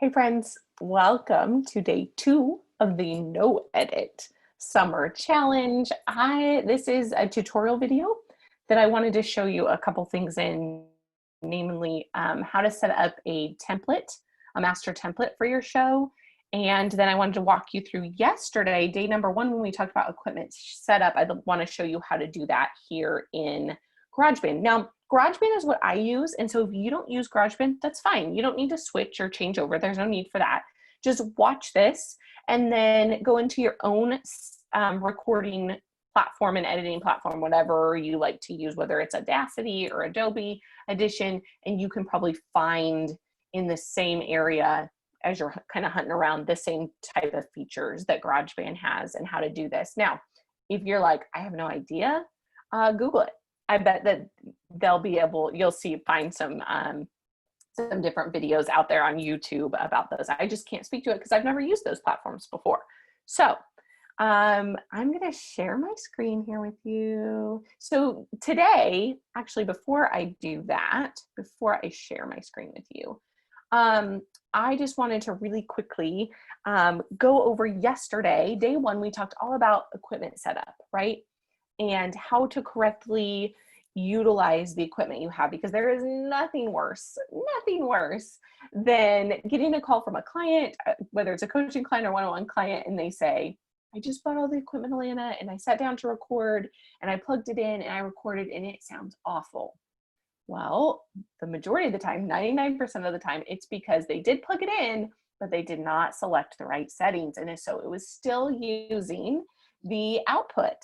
Hey friends, welcome to day 2 of the No Edit Summer Challenge. This is a tutorial video that I wanted to show you a couple things in, namely how to set up a template, a master template for your show. And then I wanted to walk you through yesterday, day number 1, when we talked about equipment setup. I want to show you how to do that here in GarageBand. Now, GarageBand is what I use, and so if you don't use GarageBand, that's fine. You don't need to switch or change over. There's no need for that. Just watch this and then go into your own recording platform and editing platform, whatever you like to use, whether it's Audacity or Adobe Audition, and you can probably find in the same area as you're kind of hunting around the same type of features that GarageBand has and how to do this. Now, if you're like, I have no idea, Google it. I bet that you'll find some different videos out there on YouTube about those. I just can't speak to it because I've never used those platforms before. So I'm going to share my screen here with you. So today, actually, before I do that, before I share my screen with you, I just wanted to really quickly go over yesterday, day 1, we talked all about equipment setup, right? And how to correctly utilize the equipment you have, because there is nothing worse than getting a call from a client, whether it's a coaching client or one-on-one client, and they say, I just bought all the equipment, Alana, and I sat down to record and I plugged it in and I recorded and it sounds awful. Well, the majority of the time, 99% of the time, it's because they did plug it in, but they did not select the right settings. And so it was still using the output,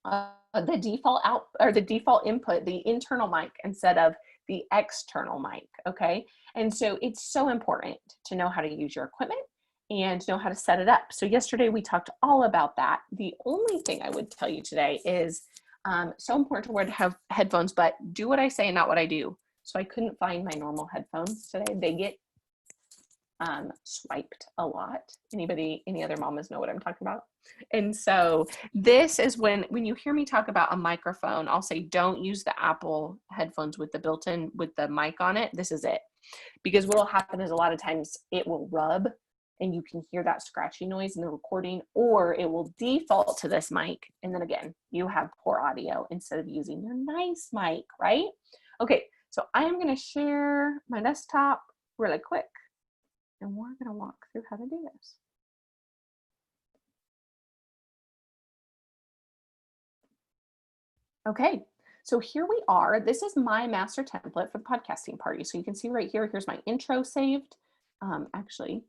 the default input, the internal mic instead of the external mic, okay? And so it's so important to know how to use your equipment and know how to set it up. So yesterday we talked all about that. The only thing I would tell you today is so important to wear to have headphones, but do what I say and not what I do. So I couldn't find my normal headphones today. They get swiped a lot. Any other mamas know what I'm talking about? And so this is when you hear me talk about a microphone, I'll say, don't use the Apple headphones with the built-in, with the mic on it. This is it. Because what will happen is a lot of times it will rub and you can hear that scratchy noise in the recording, or it will default to this mic. And then again, you have poor audio instead of using your nice mic, right? Okay, so I'm gonna share my desktop really quick and we're gonna walk through how to do this. Okay, so here we are. This is my master template for the podcasting party. So you can see right here, here's my intro saved. Actually,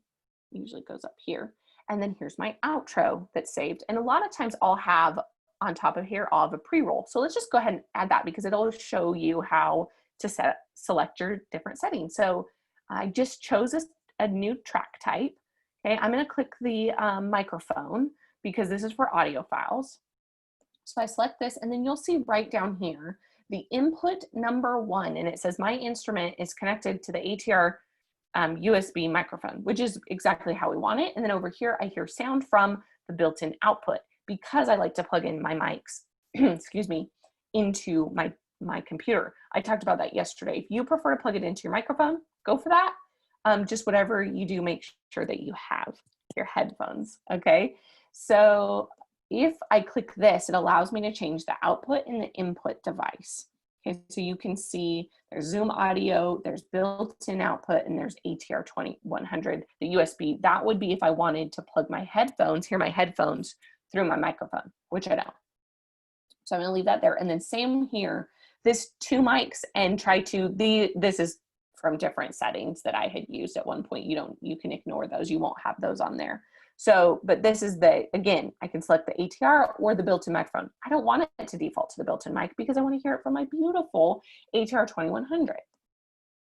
usually goes up here. And then here's my outro that's saved. And a lot of times I'll have on top of here, I'll have a pre-roll. So let's just go ahead and add that because it'll show you how to select your different settings. So I just chose a new track type. Okay, I'm gonna click the microphone because this is for audio files. So I select this and then you'll see right down here, the input number 1, and it says my instrument is connected to the ATR USB microphone, which is exactly how we want it. And then over here, I hear sound from the built-in output because I like to plug in my mics, excuse me, into my computer. I talked about that yesterday. If you prefer to plug it into your microphone, go for that. Just whatever you do, make sure that you have your headphones, okay? So if I click this, it allows me to change the output and the input device. Okay, so you can see there's Zoom audio, there's built-in output, and there's ATR 2100, the USB. That would be if I wanted to plug my headphones, hear my headphones through my microphone, which I don't. So I'm gonna leave that there. And then same here, this 2 mics and this is from different settings that I had used at one point. You can ignore those, you won't have those on there. So, but this is again, I can select the ATR or the built-in microphone. I don't want it to default to the built-in mic because I want to hear it from my beautiful ATR 2100.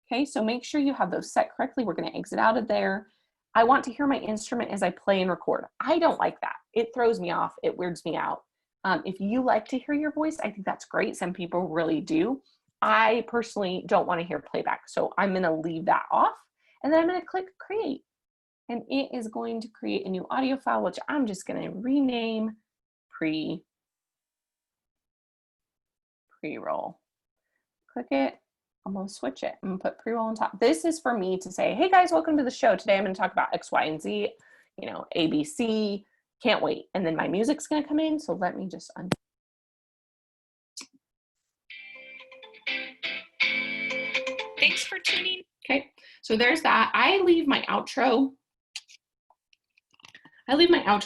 Okay, so make sure you have those set correctly. We're going to exit out of there. I want to hear my instrument as I play and record. I don't like that. It throws me off. It weirds me out. If you like to hear your voice, I think that's great. Some people really do. I personally don't want to hear playback. So I'm going to leave that off. And then I'm going to click create. And it is going to create a new audio file, which I'm just going to rename pre-roll. Click it. I'm gonna switch it. I'm gonna put pre-roll on top. This is for me to say, hey guys, welcome to the show. Today I'm gonna talk about X, Y, and Z, you know, ABC, can't wait. And then my music's gonna come in, so let me just Thanks for tuning. Okay, so there's that. I leave my outro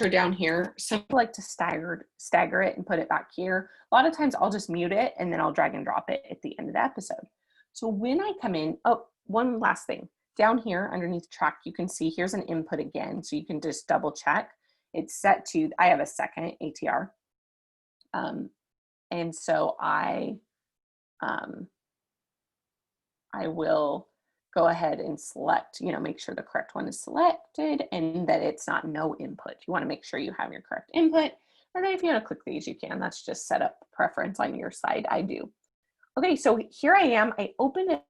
down here. Some people like to stagger it and put it back here. A lot of times I'll just mute it and then I'll drag and drop it at the end of the episode. So when I come in, oh, one last thing. Down here underneath track, you can see here's an input again. So you can just double check. It's set to, I have a second ATR. And so I will go ahead and select, you know, make sure the correct one is selected and that it's not no input. You want to make sure you have your correct input. And then if you want to click these, you can. That's just set up preference on your side. I do. Okay, so here I am. I opened it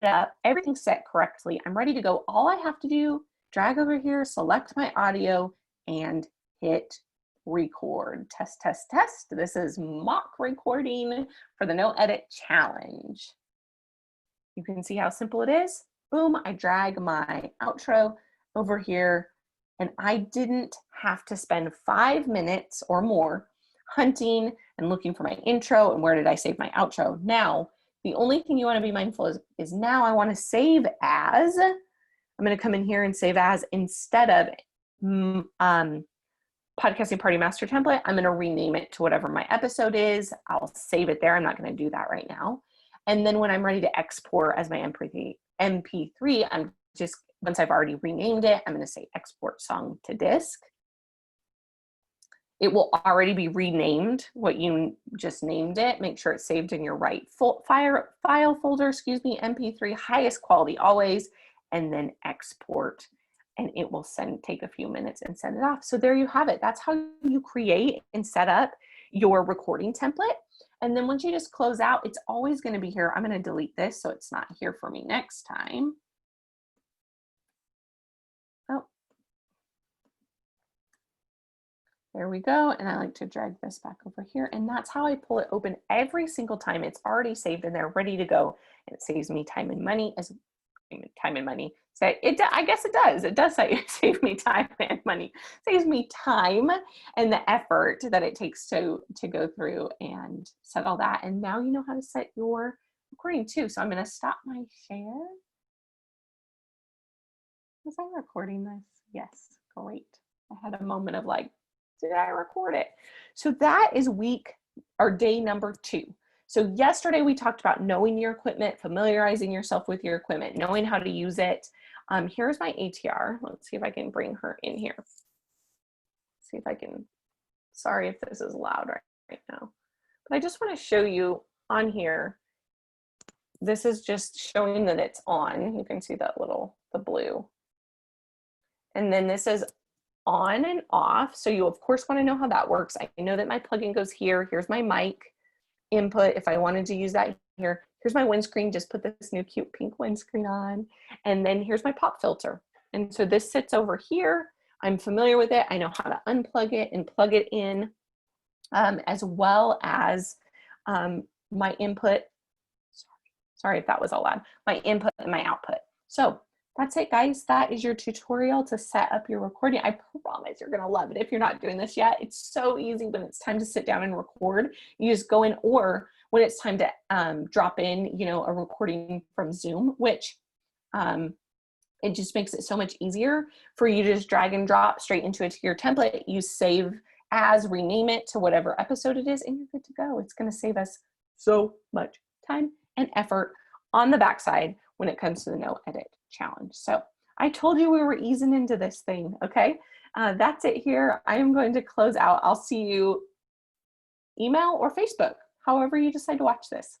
up. Everything's set correctly. I'm ready to go. All I have to do, drag over here, select my audio, and hit record. Test, test, test. This is mock recording for the No Edit Challenge. You can see how simple it is. Boom, I drag my outro over here, and I didn't have to spend 5 minutes or more hunting and looking for my intro and where did I save my outro. Now, the only thing you want to be mindful is now I want to save as. I'm going to come in here and save as instead of Podcasting Party Master Template. I'm going to rename it to whatever my episode is. I'll save it there. I'm not going to do that right now. And then when I'm ready to export as my MP3, I'm just, once I've already renamed it, I'm going to say export song to disk. It will already be renamed what you just named it. Make sure it's saved in your right file folder, MP3, highest quality always, and then export. And it will take a few minutes and send it off. So there you have it. That's how you create and set up your recording template. And then once you just close out, it's always going to be here. I'm going to delete this so it's not here for me next time. Oh, there we go. And I like to drag this back over here. And that's how I pull it open every single time. It's already saved in there, ready to go. And it saves me time and money So I guess it does. It does save me time and money. It saves me time and the effort that it takes to go through and set all that. And now you know how to set your recording too. So I'm going to stop my share. Was I recording this? Yes, great. I had a moment of like, did I record it? So that is day number 2. So yesterday we talked about knowing your equipment, familiarizing yourself with your equipment, knowing how to use it. Here's my ATR. Let's see if I can bring her in here. See if I can, sorry if this is loud right now. But I just want to show you on here, this is just showing that it's on. You can see that the blue. And then this is on and off. So you of course want to know how that works. I know that my plugin goes here. Here's my mic input if I wanted to use that here. Here's my windscreen, just put this new cute pink windscreen on. And then here's my pop filter. And so this sits over here. I'm familiar with it. I know how to unplug it and plug it in, as well as my input. Sorry if that was all loud. My input and my output. So that's it, guys. That is your tutorial to set up your recording. I promise you're going to love it. If you're not doing this yet, it's so easy when it's time to sit down and record. You just go in, or when it's time to drop in, you know, a recording from Zoom, which it just makes it so much easier for you to just drag and drop straight into your template. You save as, rename it to whatever episode it is, and you're good to go. It's going to save us so much time and effort on the backside when it comes to the No Edit Challenge. So I told you we were easing into this thing, okay? That's it here. I am going to close out. I'll see you email or Facebook, however you decide to watch this.